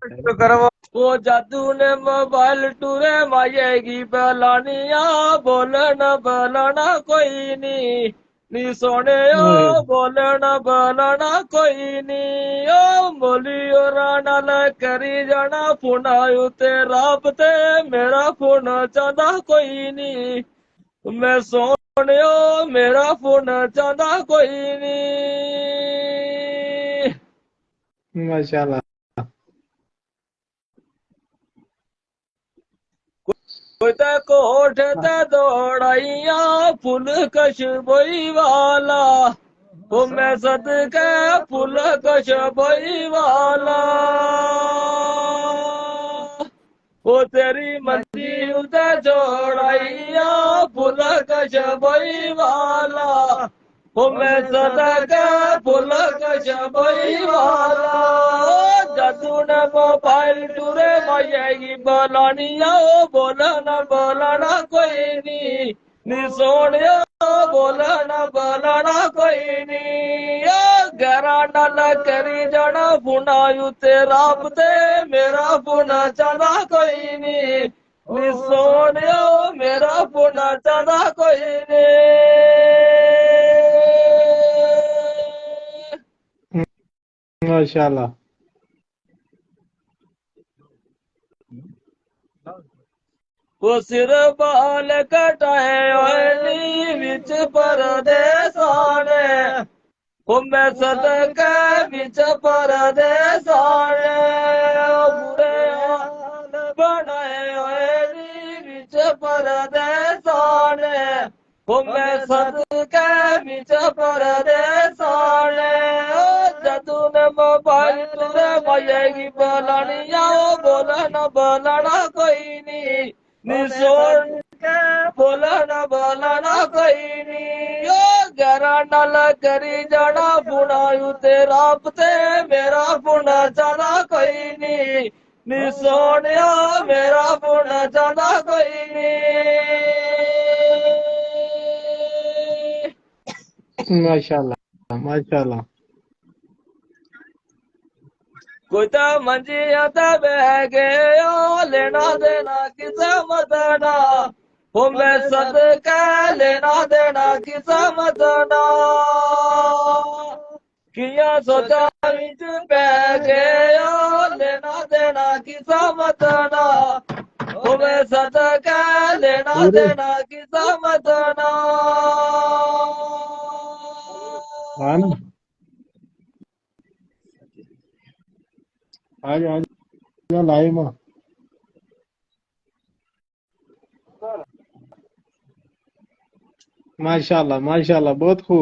वो जादू ने मोबाइल टूरे मायेगी बलानिया, बोलना बलाना कोई नी सोने ओ बोलना बलाना कोई नी। ओ बोली ओ राना ल करी जाना फोन आयु ते राबते, मेरा फोन चांदा कोई नी। मैं सोने ओ मेरा फोन चांदा कोई नी। माशाल्लाह। कोई ते कोठ ते दौड़ाइया फुल कश बोई वाला, वो मैं सदके फुल कश बोई वाला। वो तेरी मंजी उते जोड़ाइया फुल कश बोई वाला, वो मैं सदके फुल कश बोई वाला। जादू ने मोबाइल टूरे मायेगी बलानिया, ओ बोलना कोई नी सोनिया, बोलना कोई नी। गहरा नल करी जाना फुनायु ते राबते, मेरा फुना चांदा कोई नी सोनिया, मेरा फुना चांदा कोई नी। माशाल्लाह। वो सिर बाल कटाए ओनी विच परदेसा ने, वो मैं सदके विच परदेसा ने। बुरे हाल बनाए ओनी विच परदेसा ने, वो मैं सदके विच परदेसा ने। जदू ने मोबाइल तुरे मायेगी बलानिया, ओ बोलना कोई नी सोन के बोलना कोई नी। ओ गहरा नल करी जाना फुनायु ते राबते, मेरा फुना चांदा कोई नी सोनिया, मेरा फुना चांदा कोई नी। माशाल्लाह। माशाल्लाह। कोई तो मंजिया ते बह गया, लेना देना किसे मदना, हो मैं सदके लेना देना किसे मदना। किया सोचा विच बह गया, लेना देना किसे मदना, हो मैं सदके लेना पूरे देना किसे मदना। हाँ ना। आज आज लाइव में। माशाल्लाह माशाल्लाह, बहुत खूब।